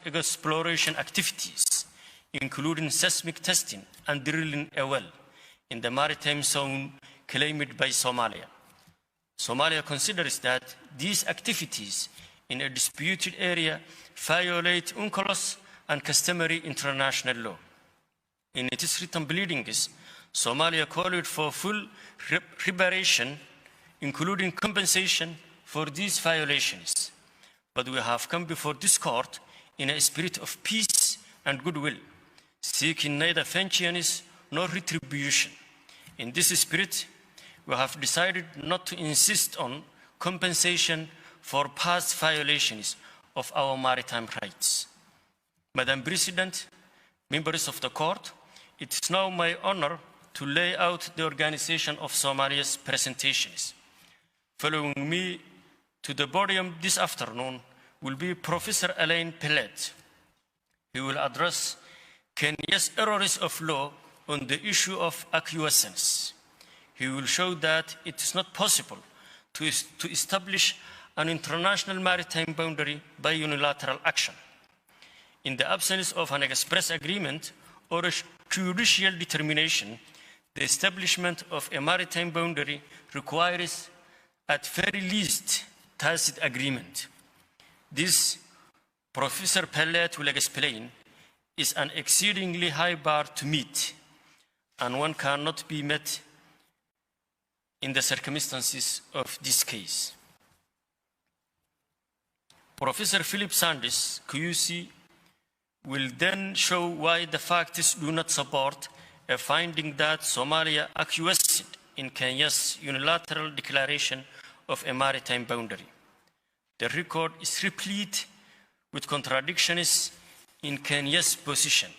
exploration activities, including seismic testing and drilling a well in the maritime zone claimed by Somalia. Somalia considers that these activities in a disputed area violate UNCLOS and customary international law. In its written pleadings, Somalia called for full reparation, including compensation for these violations. But we have come before this court in a spirit of peace and goodwill, seeking neither vengeance nor retribution. In this spirit, we have decided not to insist on compensation for past violations of our maritime rights. Madam President, members of the court, it is now my honor to lay out the organization of Somalia's presentations. Following me to the podium this afternoon will be Professor Alain Pellet. He will address Kenya's errors of law on the issue of acquiescence. He will show that it is not possible to establish an international maritime boundary by unilateral action. In the absence of an express agreement or a judicial determination, the establishment of a maritime boundary requires, at very least, tacit agreement. This, Professor Pellet will explain, is an exceedingly high bar to meet, and one cannot be met in the circumstances of this case. Professor Philip Sanders, QC, will then show why the facts do not support a finding that Somalia acquiesced in Kenya's unilateral declaration of a maritime boundary. The record is replete with contradictions in Kenya's position,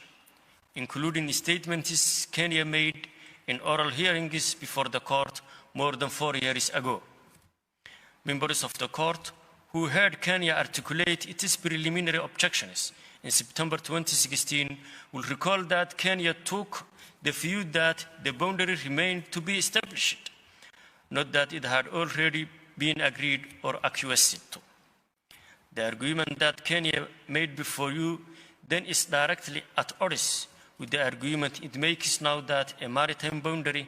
including statements Kenya made in oral hearings before the court more than 4 years ago. Members of the court who heard Kenya articulate its preliminary objections in September 2016 will recall that Kenya took the view that the boundary remained to be established, not that it had already been agreed or acquiesced to. The argument that Kenya made before you then is directly at odds with the argument it makes now that a maritime boundary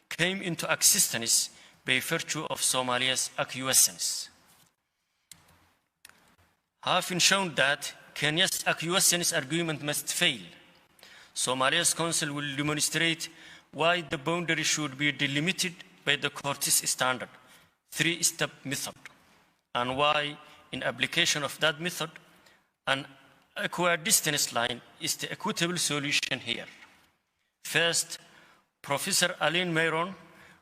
came into existence by virtue of Somalia's acquiescence. Having shown that Kenya's acquiescence argument must fail, Somalia's counsel will demonstrate why the boundary should be delimited by the court's standard, three-step method, and why, in application of that method, an equidistance line is the equitable solution here. First, Professor Alain Mayron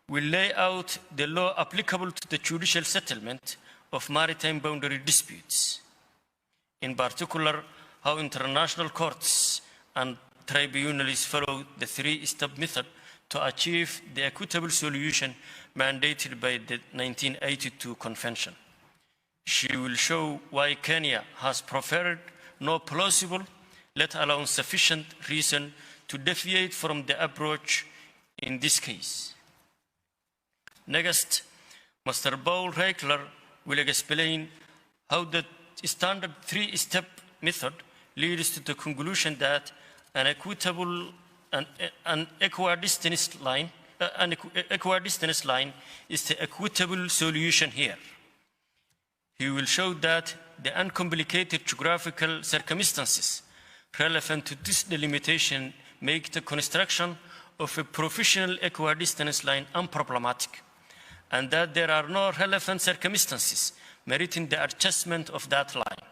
will lay out the law applicable to the judicial settlement of maritime boundary disputes. In particular, how international courts and tribunals follow the three-step method to achieve the equitable solution mandated by the 1982 Convention. She will show why Kenya has preferred no plausible, let alone sufficient reason to deviate from the approach in this case. Next, Mr. Paul Reichler will explain how the standard three-step method leads to the conclusion that an equidistance line is the equitable solution here. He will show that the uncomplicated geographical circumstances relevant to this delimitation make the construction of a professional equidistance line unproblematic, and that there are no relevant circumstances meriting the adjustment of that line.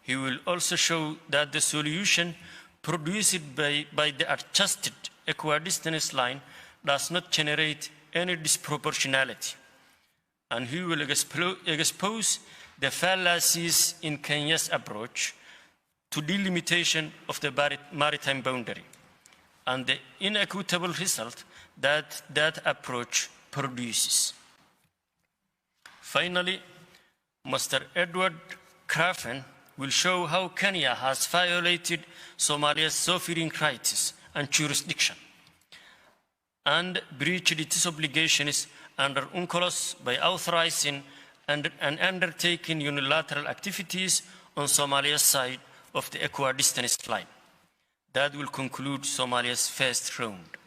He will also show that the solution produced by the adjusted equidistance line does not generate any disproportionality. And he will expose the fallacies in Kenya's approach to delimitation of the maritime boundary and the inequitable result that that approach produces. Finally, Mr. Edward Craven will show how Kenya has violated Somalia's sovereign rights and jurisdiction and breached its obligations under UNCLOS by authorizing and undertaking unilateral activities on Somalia's side of the equidistance line. That will conclude Somalia's first round.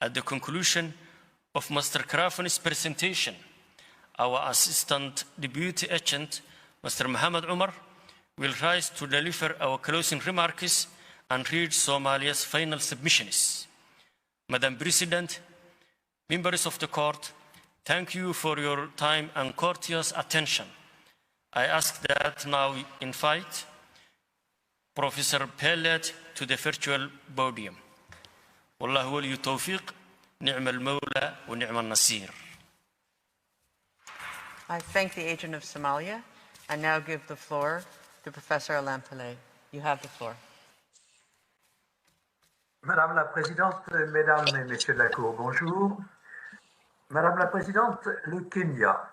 At the conclusion of Mr. Krafen's presentation, our Assistant Deputy Agent, Mr. Mohammed Umar, will rise to deliver our closing remarks and read Somalia's final submissions. Madam President, members of the court, thank you for your time and courteous attention. I ask that now invite Professor Pellet to the virtual podium. والله ولي التوفيق نعم المولى ونعم النصير. I thank the agent of Somalia and now give the floor to Professor Alain Pellet. You have the floor. Madame la Présidente, Mesdames et Messieurs de la Cour, bonjour. Madame la Présidente, le Kenya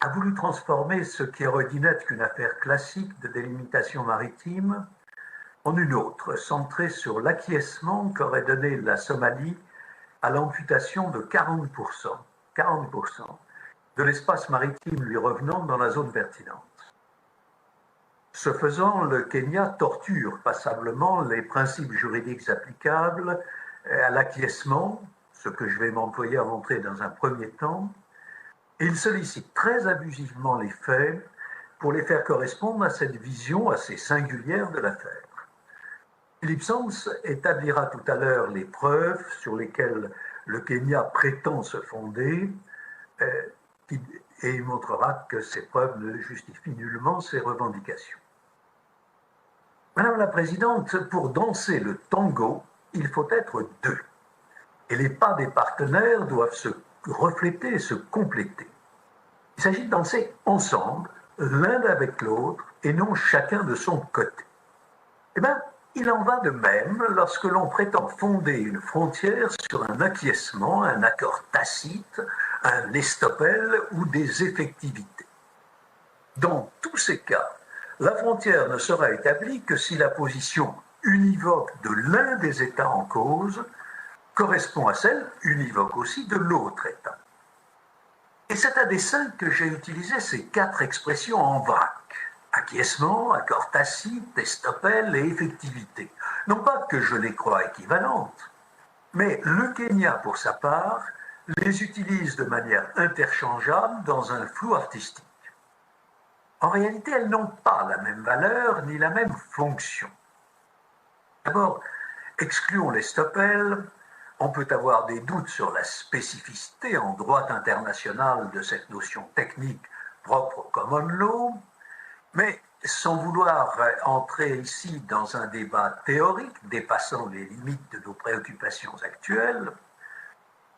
a voulu transformer ce qui aurait dû n'être qu'une affaire classique de délimitation maritime en une autre, centrée sur l'acquiescement qu'aurait donné la Somalie à l'amputation de 40% de l'espace maritime lui revenant dans la zone pertinente. Ce faisant, le Kenya torture passablement les principes juridiques applicables à l'acquiescement, ce que je vais m'employer à montrer dans un premier temps, et il sollicite très abusivement les faits pour les faire correspondre à cette vision assez singulière de l'affaire. Philippe Sands établira tout à l'heure les preuves sur lesquelles le Kenya prétend se fonder et il montrera que ces preuves ne justifient nullement ses revendications. Madame la Présidente, pour danser le tango, il faut être deux. Et les pas des partenaires doivent se refléter et se compléter. Il s'agit de danser ensemble, l'un avec l'autre, et non chacun de son côté. Eh bien, il en va de même lorsque l'on prétend fonder une frontière sur un acquiescement, un accord tacite, un estoppel ou des effectivités. Dans tous ces cas, la frontière ne sera établie que si la position univoque de l'un des États en cause correspond à celle univoque aussi de l'autre État. Et c'est à dessein que j'ai utilisé ces quatre expressions en vrac. Acquiescement, accord tacite, estoppel et effectivité. Non pas que je les croie équivalentes, mais le Kenya, pour sa part, les utilise de manière interchangeable dans un flou artistique. En réalité, elles n'ont pas la même valeur ni la même fonction. D'abord, excluons l'estoppel. On peut avoir des doutes sur la spécificité en droit international de cette notion technique propre au common law, mais sans vouloir entrer ici dans un débat théorique dépassant les limites de nos préoccupations actuelles,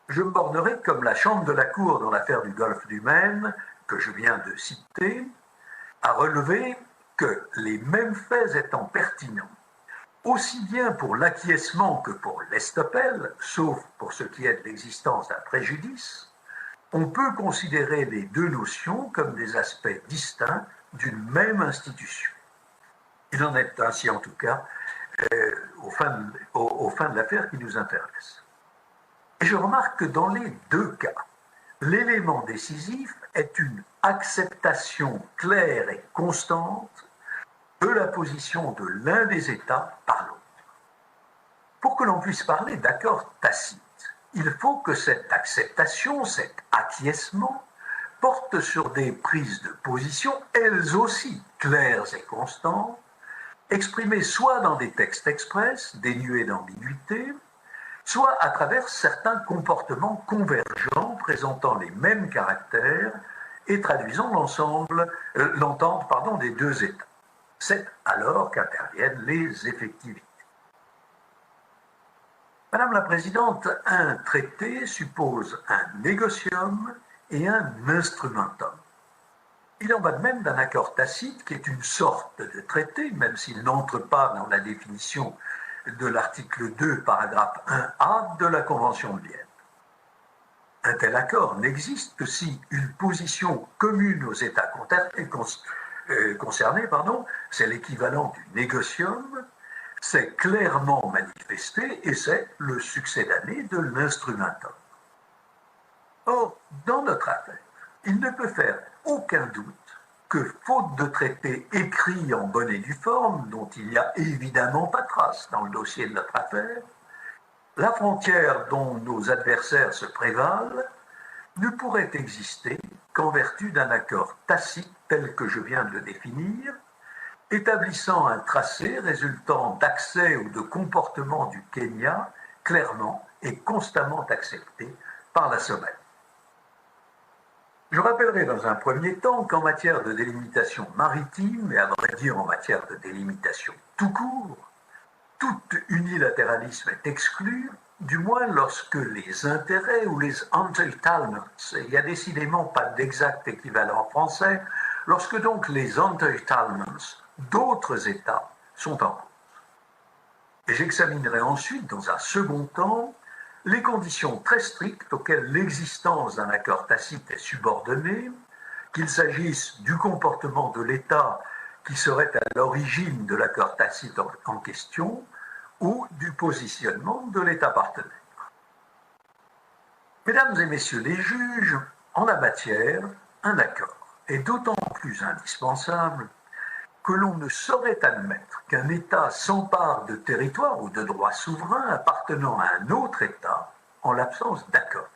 je me bornerai, comme la Chambre de la Cour dans l'affaire du Golfe du Maine, que je viens de citer, à relever que les mêmes faits étant pertinents, aussi bien pour l'acquiescement que pour l'estoppel, sauf pour ce qui est de l'existence d'un préjudice, on peut considérer les deux notions comme des aspects distincts d'une même institution. Il en est ainsi en tout cas au fin de l'affaire qui nous intéresse. Et je remarque que dans les deux cas, l'élément décisif est une acceptation claire et constante de la position de l'un des États par l'autre. Pour que l'on puisse parler d'accord tacite, il faut que cette acceptation, cet acquiescement, porte sur des prises de position, elles aussi claires et constantes, exprimées soit dans des textes express, dénués d'ambiguïté, soit à travers certains comportements convergents présentant les mêmes caractères et traduisant l'entente des deux États. C'est alors qu'interviennent les effectivités. Madame la Présidente, un traité suppose un négocium et un instrumentum. Il en va de même d'un accord tacite qui est une sorte de traité, même s'il n'entre pas dans la définition de l'article 2, paragraphe 1A de la Convention de Vienne. Un tel accord n'existe que si une position commune aux États concernés, c'est l'équivalent du négocium, c'est clairement manifesté et c'est le succédané de l'instrumentum. Or, dans notre affaire, il ne peut faire aucun doute que, faute de traité écrit en bonne et due forme, dont il n'y a évidemment pas trace dans le dossier de notre affaire, la frontière dont nos adversaires se prévalent ne pourrait exister qu'en vertu d'un accord tacite tel que je viens de le définir, établissant un tracé résultant d'accès ou de comportement du Kenya clairement et constamment accepté par la Somalie. Je rappellerai dans un premier temps qu'en matière de délimitation maritime, et à vrai dire en matière de délimitation tout court, tout unilatéralisme est exclu, du moins lorsque les intérêts ou les entitlements, il n'y a décidément pas d'exact équivalent français, lorsque donc les entitlements d'autres États sont en cause. Et j'examinerai ensuite, dans un second temps, les conditions très strictes auxquelles l'existence d'un accord tacite est subordonnée, qu'il s'agisse du comportement de l'État qui serait à l'origine de l'accord tacite en question, ou du positionnement de l'État partenaire. Mesdames et messieurs les juges, en la matière, un accord est d'autant plus indispensable que l'on ne saurait admettre qu'un État s'empare de territoires ou de droits souverains appartenant à un autre État en l'absence d'accord.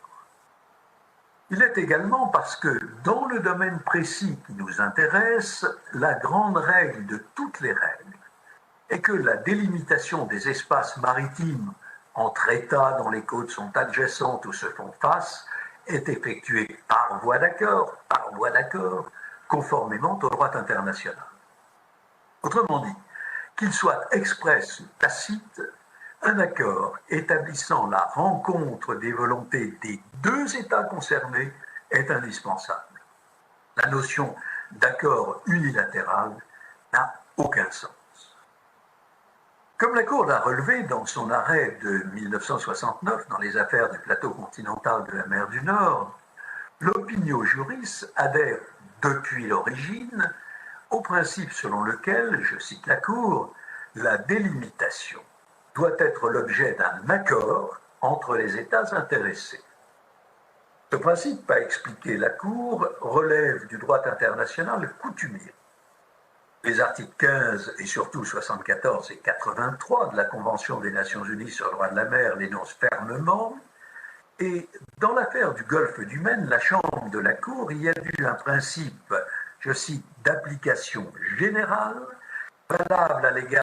Il est également parce que, dans le domaine précis qui nous intéresse, la grande règle de toutes les règles est que la délimitation des espaces maritimes entre États dont les côtes sont adjacentes ou se font face est effectuée par voie d'accord, conformément au droit international. Autrement dit, qu'il soit express ou tacite, un accord établissant la rencontre des volontés des deux États concernés est indispensable. La notion d'accord unilatéral n'a aucun sens. Comme la Cour l'a relevé dans son arrêt de 1969 dans les affaires du plateau continental de la mer du Nord, l'opinio juris adhère depuis l'origine au principe selon lequel, je cite la Cour, la délimitation doit être l'objet d'un accord entre les États intéressés. Ce principe, a expliqué la Cour, relève du droit international coutumier. Les articles 15 et surtout 74 et 83 de la Convention des Nations Unies sur le droit de la mer l'énoncent fermement, et dans l'affaire du golfe du Maine, la Chambre de la Cour y a vu un principe, je cite, d'application générale, valable à l'égard